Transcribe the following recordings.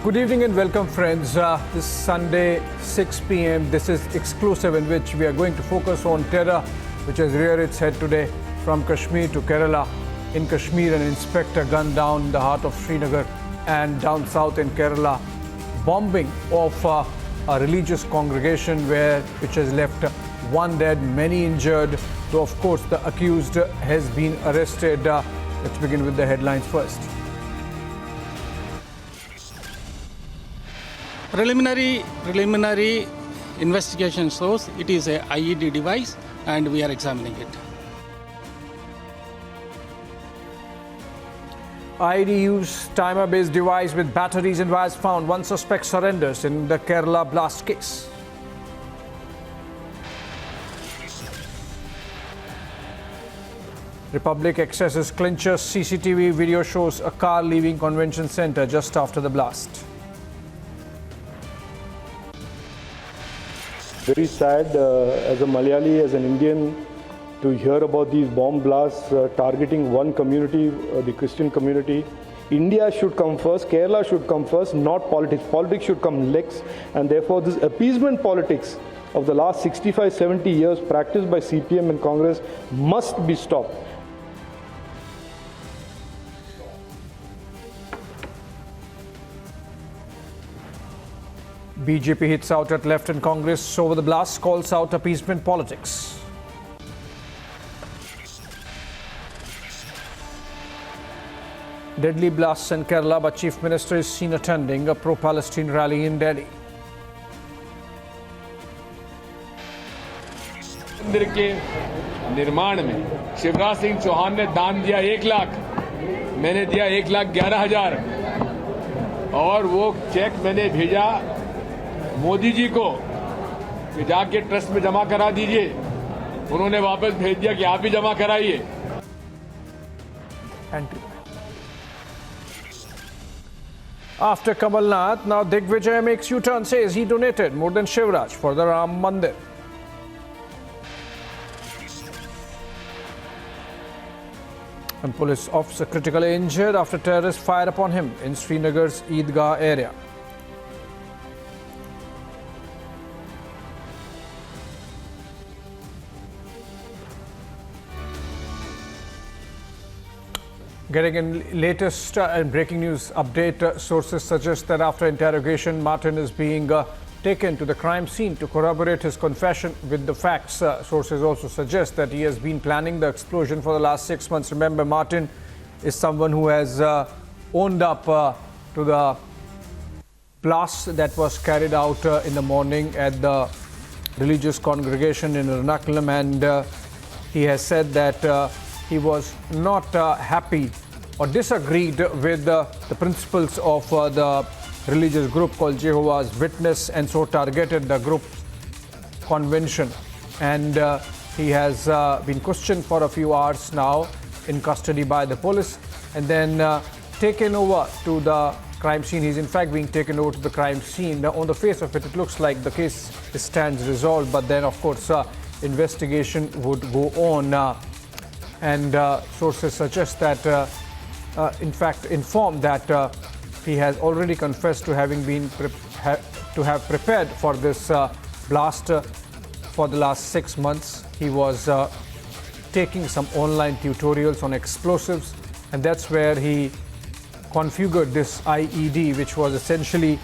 Good evening and welcome, friends. This Sunday, 6 p.m. This is exclusive in which we are going to focus on terror, which has reared its head today from Kashmir to Kerala. In Kashmir, an inspector gunned down in the heart of Srinagar, and down south in Kerala, bombing of a religious congregation which has left one dead, many injured. Though, of course, the accused has been arrested. Let's begin with the headlines first. Preliminary investigation shows it is a IED device and we are examining it. IED use timer-based device with batteries and wires found. One suspect surrenders in the Kerala blast case. Republic accesses clinchers. CCTV video shows a car leaving convention center just after the blast. Very sad as a Malayali, as an Indian, to hear about these bomb blasts targeting one community, the Christian community. India should come first, Kerala should come first, not politics. Politics should come next, and therefore this appeasement politics of the last 65, 70 years practiced by CPM and Congress must be stopped. BJP hits out at left in Congress over the blast, calls out appeasement politics. Deadly blasts in Kerala, but Chief Minister is seen attending a pro-Palestine rally in Delhi. मंदिर के निर्माण में शिवराज सिंह चौहान ने दान दिया 1 लाख, मैंने दिया 1,11,000 और वो चेक मैंने भेजा मोदी जी को कि जाके ट्रस्ट में जमा करा दीजिए। उन्होंने वापस भेज दिया कि आप भी जमा कराइए। After Kamal Nath, now Digvijay makes U-turn, says he donated more than Shivraj for the Ram Mandir. And police officer critically injured after terrorists fire upon him in Srinagar's Eidgah area. Getting in latest and breaking news update, sources suggest that after interrogation, Martin is being taken to the crime scene to corroborate his confession with the facts. Sources also suggest that he has been planning the explosion for the last 6 months. Remember, Martin is someone who has owned up to the blast that was carried out in the morning at the religious congregation in Ernakulam, and he has said that he was not happy or disagreed with the principles of the religious group called Jehovahs-Witnesses, and so targeted the group convention. And he has been questioned for a few hours now, in custody by the police, and then taken over to the crime scene. He's in fact being taken over to the crime scene. Now, on the face of it, it looks like the case stands resolved, but then of course investigation would go on. And sources suggest that, in fact, informed that he has already confessed to having been to have prepared for this blast for the last 6 months. He was taking some online tutorials on explosives, and that's where he configured this IED, which was essentially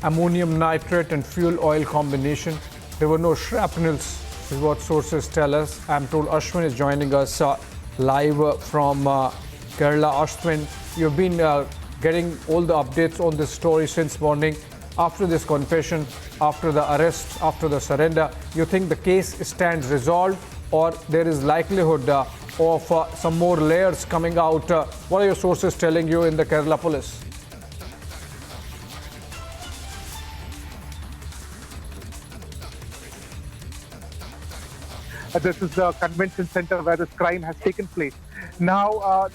ammonium nitrate and fuel oil combination. There were no shrapnels, is what sources tell us. I'm told Ashwin is joining us live from Kerala. Ashwin, you've been getting all the updates on this story since morning. After this confession, after the arrest, after the surrender, you think the case stands resolved, or there is likelihood of some more layers coming out? What are your sources telling you in the Kerala police? This is the convention center where this crime has taken place. Now,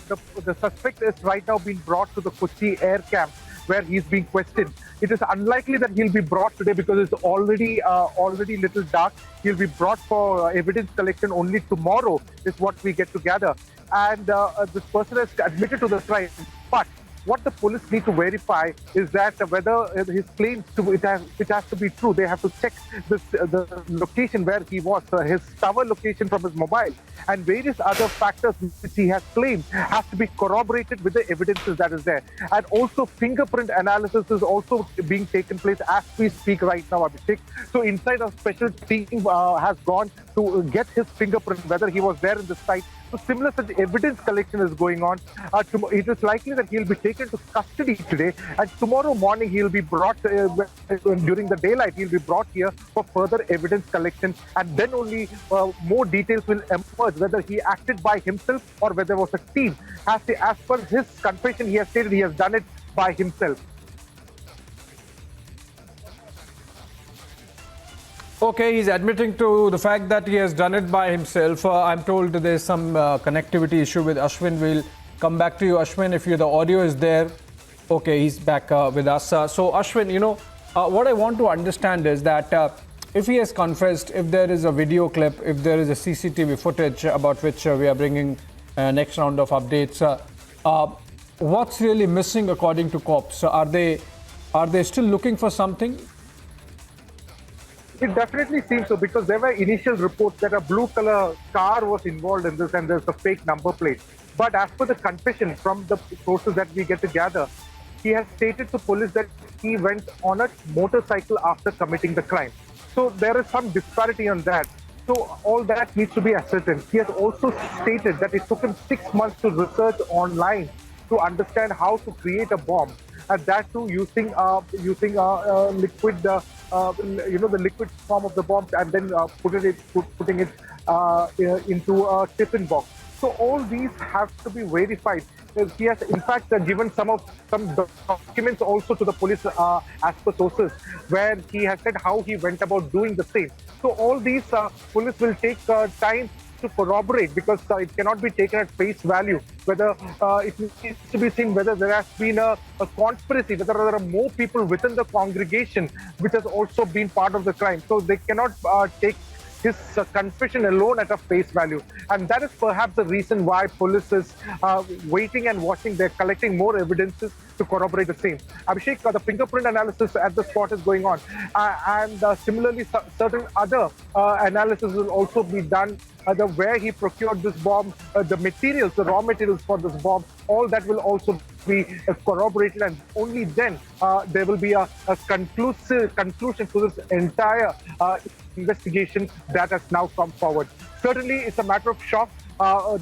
the suspect is right now being brought to the Kochi air camp, where he's being questioned. It is unlikely that he'll be brought today because it's already little dark. He'll be brought for evidence collection only tomorrow, is what we get to gather. And this person has admitted to the crime, but what the police need to verify is that whether his claims it has to be true. They have to check the location where he was, his tower location from his mobile, and various other factors which he has claimed has to be corroborated with the evidences that is there. And also fingerprint analysis is also being taken place as we speak right now, Abhishek. So inside a special team has gone to get his fingerprint, whether he was there in the site. So similar such evidence collection is going on. It is likely that he'll be taken to custody today, and tomorrow morning he'll be brought, during the daylight, he'll be brought here for further evidence collection, and then only more details will emerge, whether he acted by himself or whether it was a team. As per his confession, he has stated he has done it by himself. Okay, he's admitting to the fact that he has done it by himself. I'm told there's some connectivity issue with Ashwin. We'll come back to you, Ashwin, if the audio is there. Okay, he's back with us. So, Ashwin, what I want to understand is that if he has confessed, if there is a video clip, if there is a CCTV footage about which we are bringing next round of updates, what's really missing according to cops? Are they still looking for something? It definitely seems so, because there were initial reports that a blue color car was involved in this and there's a fake number plate. But as per the confession from the sources that we get to gather, he has stated to police that he went on a motorcycle after committing the crime. So there is some disparity on that. So all that needs to be ascertained. He has also stated that it took him 6 months to research online to understand how to create a bomb, and that too using liquid, the liquid form of the bomb, and then putting it into a tiffin box. So all these have to be verified. He has in fact given some documents also to the police as per sources, where he has said how he went about doing the same. So all these police will take time to corroborate, because it cannot be taken at face value, whether it needs to be seen whether there has been a conspiracy, whether there are more people within the congregation which has also been part of the crime. So they cannot take his confession alone at a face value, and that is perhaps the reason why police is waiting and watching. They're collecting more evidences to corroborate the same. Abhishek, the fingerprint analysis at the spot is going on, and similarly certain other analysis will also be done, where he procured this bomb, the materials, the raw materials for this bomb, all that will also be corroborated, and only then there will be a conclusion to this entire investigation that has now come forward. Certainly, it's a matter of shock. The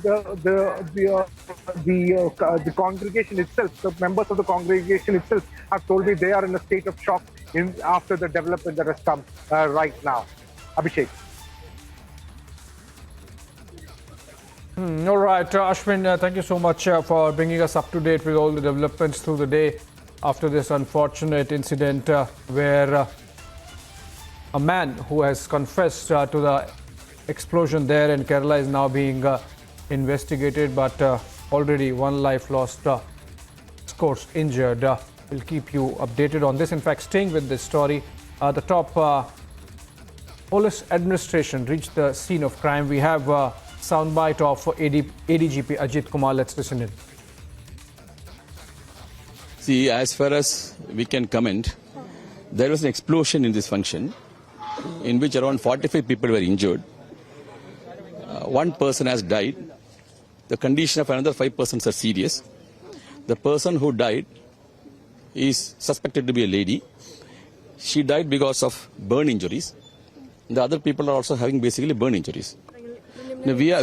congregation itself, the members of the congregation itself, have told me they are in a state of shock after the development that has come right now. Abhishek. All right, Ashwin, thank you so much for bringing us up to date with all the developments through the day after this unfortunate incident where a man who has confessed to the explosion there in Kerala is now being investigated, but already one life lost, scores injured. We'll keep you updated on this. In fact, staying with this story, the top police administration reached the scene of crime. We have soundbite of ADGP Ajit Kumar. Let's listen in. See, as far as we can comment, there was an explosion in this function in which around 45 people were injured. One person has died. The condition of another 5 persons are serious. The person who died is suspected to be a lady. She died because of burn injuries. The other people are also having basically burn injuries. Now, we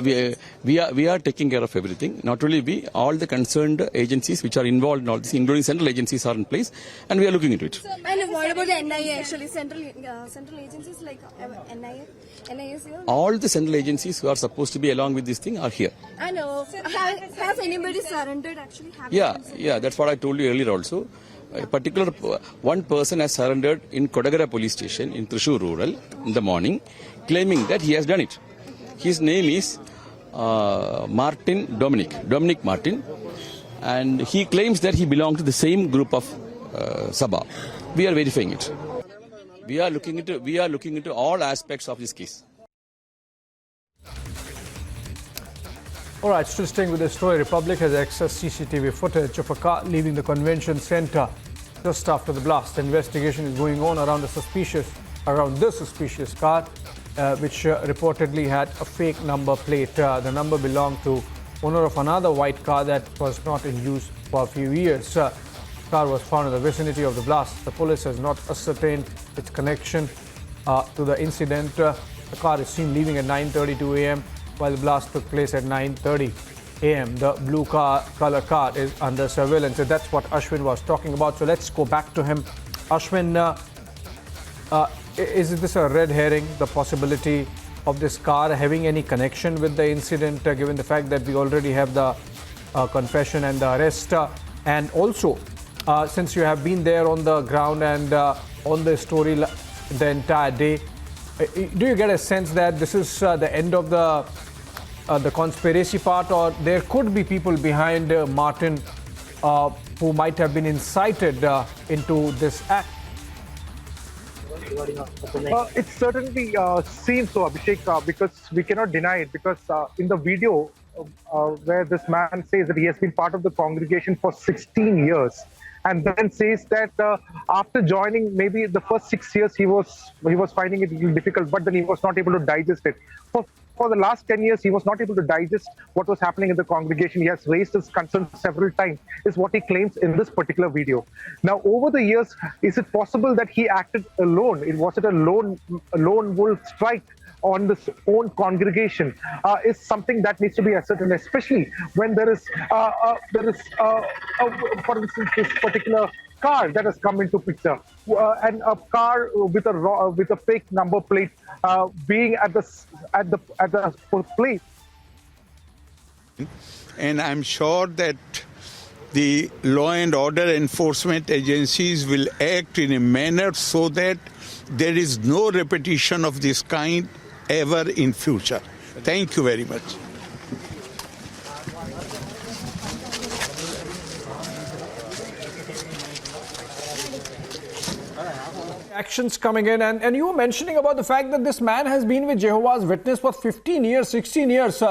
are taking care of everything. Not only we, all the concerned agencies which are involved in all this, including central agencies, are in place, and we are looking into it. And what about the NIA actually? Central agencies like NIA is here? All the central agencies who are supposed to be along with this thing are here. And has anybody surrendered actually? Yeah, that's what I told you earlier also. A particular one person has surrendered in Kodagara police station in Thrissur rural in the morning, claiming that he has done it. His name is Dominic Martin, and he claims that he belongs to the same group of Sabha. We are verifying it. We are looking into all aspects of this case. All right, still staying with the story, Republic has accessed CCTV footage of a car leaving the convention center just after the blast. The investigation is going on around this suspicious car, which reportedly had a fake number plate. The number belonged to owner of another white car that was not in use for a few years. The car was found in the vicinity of the blast. The police has not ascertained its connection to the incident. The car is seen leaving at 9:32 a.m. while the blast took place at 9:30 a.m. The blue color car is under surveillance. So that's what Ashwin was talking about. So let's go back to him. Ashwin, is this a red herring, the possibility of this car having any connection with the incident, given the fact that we already have the confession and the arrest? And also, since you have been there on the ground and on the story the entire day, do you get a sense that this is the end of the conspiracy part, or there could be people behind Martin who might have been incited into this act? It certainly seems so, Abhishek, because we cannot deny it. Because in the video where this man says that he has been part of the congregation for 16 years, and then says that after joining, maybe the first 6 years he was finding it a little difficult, but then he was not able to digest it. For the last 10 years, he was not able to digest what was happening in the congregation. He has raised his concerns several times, is what he claims in this particular video. Now, over the years, is it possible that he acted alone? Was it a lone wolf strike on this own congregation? Is something that needs to be ascertained, especially when there is, for instance, this particular car that has come into picture, and a car with a fake number plate being at the plate. And I'm sure that the law and order enforcement agencies will act in a manner so that there is no repetition of this kind ever in future. Thank you very much. Actions coming in, and you were mentioning about the fact that this man has been with Jehovah's Witness for 15 years, 16 years,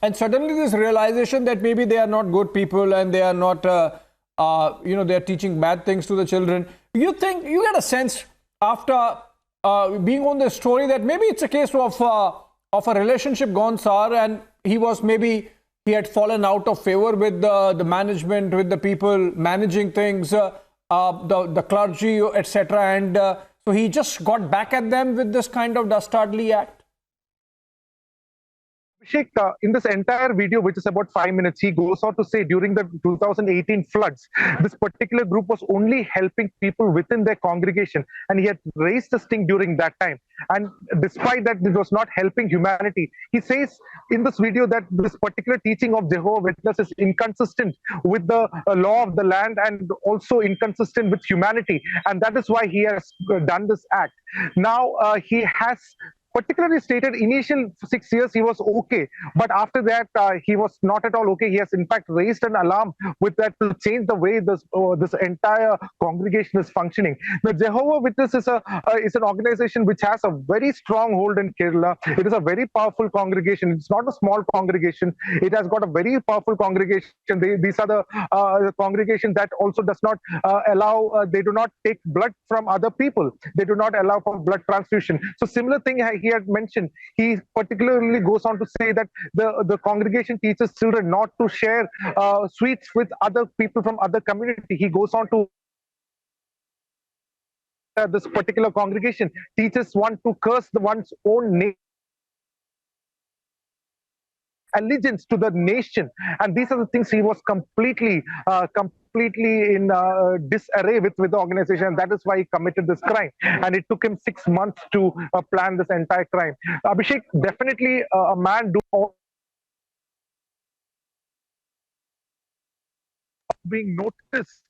and suddenly this realization that maybe they are not good people and they are not, they are teaching bad things to the children. You think, you get a sense after being on this story that maybe it's a case of a relationship gone sour, and he had fallen out of favor with the management, with the people managing things, the clergy, etc. And so he just got back at them with this kind of dastardly act. Abhishek, in this entire video, which is about 5 minutes, he goes on to say during the 2018 floods, this particular group was only helping people within their congregation, and he had raised the sting during that time. And despite that, it was not helping humanity. He says in this video that this particular teaching of Jehovah's Witnesses is inconsistent with the law of the land and also inconsistent with humanity. And that is why he has done this act. Now, he has particularly stated initial 6 years he was okay, but after that he was not at all okay. He has in fact raised an alarm with that to change the way this entire congregation is functioning. The Jehovah's Witness is an organization which has a very strong hold in Kerala. It is a very powerful congregation. It's not a small congregation. It has got a very powerful congregation. These are the congregation that also does not allow, they do not take blood from other people. They do not allow for blood transfusion. So similar thing he had mentioned. He particularly goes on to say that the congregation teaches children not to share sweets with other people from other community. He goes on to this particular congregation teaches one to curse one's own name, allegiance to the nation, and these are the things he was completely in disarray with the organization, and that is why he committed this crime. And it took him 6 months to plan this entire crime. Abhishek, definitely a man being noticed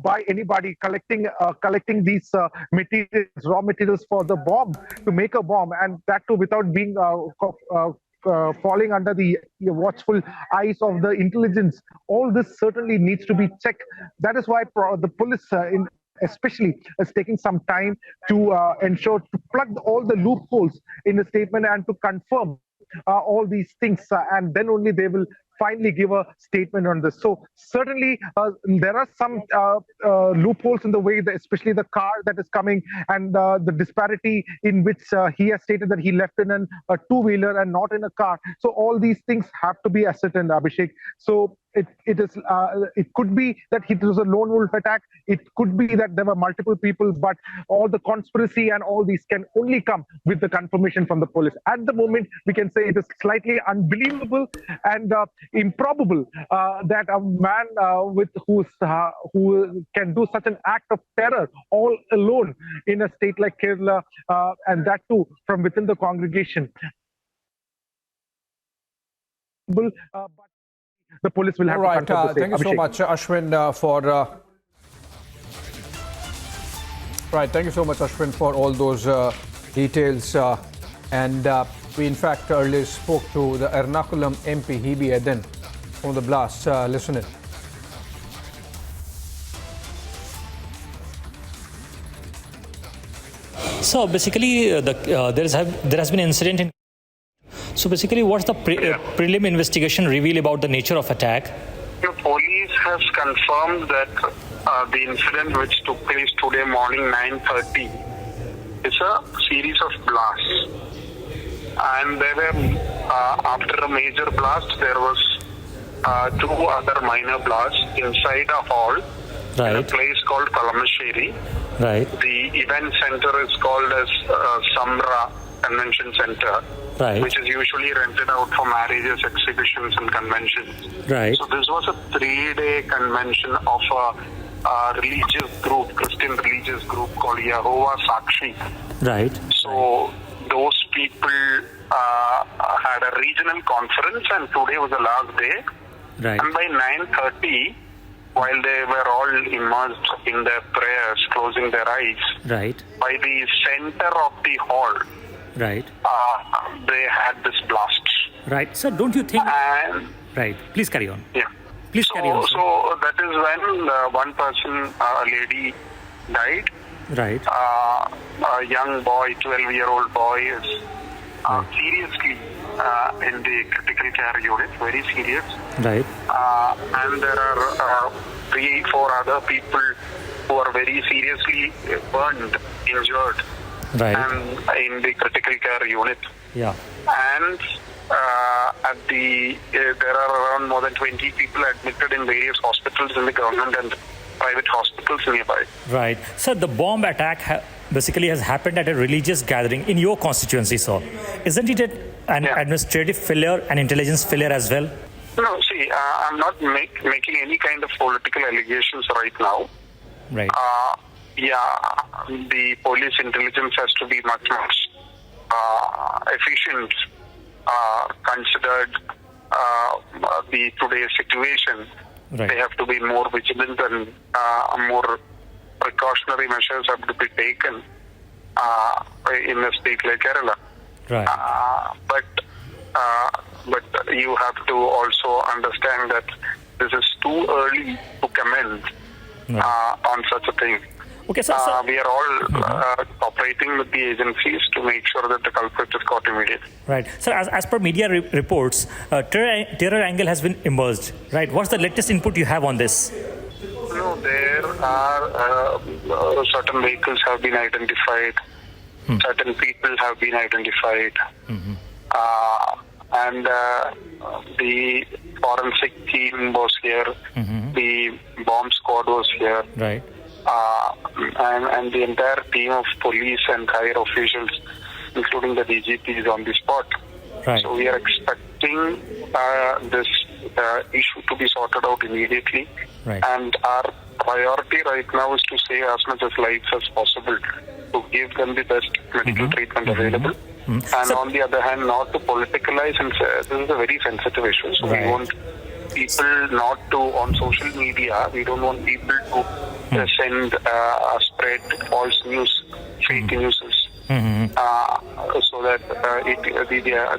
by anybody collecting these materials, raw materials for the bomb, to make a bomb, and that too without being falling under the watchful eyes of the intelligence. All this certainly needs to be checked. That is why the police especially is taking some time to ensure to plug all the loopholes in the statement and to confirm all these things, and then only they will finally give a statement on this. So certainly there are some loopholes in the way, that especially the car that is coming, and the disparity in which he has stated that he left in a two-wheeler and not in a car. So all these things have to be ascertained, Abhishek. So it could be that it was a lone wolf attack. It could be that there were multiple people, but all the conspiracy and all these can only come with the confirmation from the police. At the moment, we can say it is slightly unbelievable and improbable that a man who can do such an act of terror all alone in a state like Kerala, and that too from within the congregation. But the police will have to confirm the same. Thank you so much, Ashwin, for thank you so much, Ashwin, for all those details. And we, in fact, earlier spoke to the Ernakulam MP, Hebe Eden, from the blast. Listen in. So basically, there has been an incident in. So basically, what's the prelim investigation reveal about the nature of attack? The police has confirmed that the incident which took place today morning 9:30 is a series of blasts. And there were, after a major blast, there was two other minor blasts inside a hall in a place called Kalamassery. Right. The event center is called as Samra Convention Center, which is usually rented out for marriages, exhibitions, and conventions. Right. So this was a 3-day convention of a religious group, Christian religious group called jehovahs-witnesses-conference. Right. So those people had a regional conference, and today was the last day. Right. And by 9:30, while they were all immersed in their prayers, closing their eyes, by the center of the hall, they had this blast. Right. So don't you think... And Please carry on. Yeah. Please carry on. So that is when one person, a lady, died. Right. A young boy, 12-year-old boy, is seriously in the critical care unit, very serious. Right. And there are 3-4 other people who are very seriously burned, injured, and in the critical care unit. Yeah. And there are around more than 20 people admitted in various hospitals in the government and private hospitals nearby. Right. So the bomb attack basically has happened at a religious gathering in your constituency, so isn't it an administrative failure, an intelligence failure as well? No, see, I'm not making any kind of political allegations right now. Right. The police intelligence has to be much efficient, considered the today's situation. They have to be more vigilant, and more precautionary measures have to be taken in a state like Kerala. Right. But you have to also understand that this is too early to comment on such a thing. Okay, so we are all cooperating with the agencies to make sure that the culprit is caught immediately. Right. So as per media reports, terror angle has been emerged. Right. What's the latest input you have on this? No, there are certain vehicles have been identified, certain people have been identified, and the forensic team was here, the bomb squad was here, and the entire team of police and higher officials, including the DGP, is on the spot. So we are expecting this issue to be sorted out immediately. And our priority right now is to save as much as lives as possible, to give them the best medical treatment available. And on the other hand, not to politicalize and say, this is a very sensitive issue. So we want people not to, on social media, we don't want people to send, spread false news, fake news, so that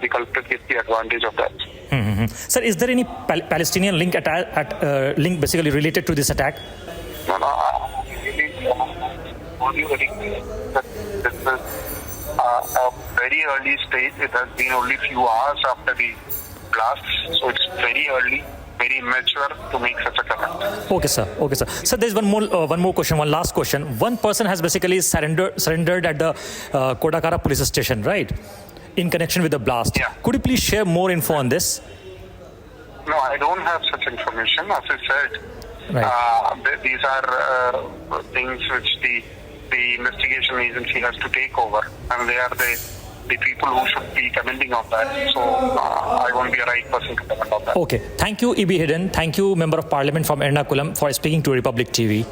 the culprit gets the advantage of that. Sir, is there any Palestinian link link basically related to this attack? No, a very early stage. It has been only few hours after the blast, so it's very early, very immature to make such a comment. Okay, sir. Okay, sir. So there's one more question, one last question. One person has basically surrendered at the Kodakara police station, right? In connection with the blast. Yeah. Could you please share more info on this? No, I don't have such information. As I said, Right. these are things which the investigation agency has to take over, and they are the people who should be commenting on that. So I won't be a right person to comment on that. Okay. Thank you, E.B. Hidden. Thank you, Member of Parliament from Ernakulam, for speaking to Republic TV.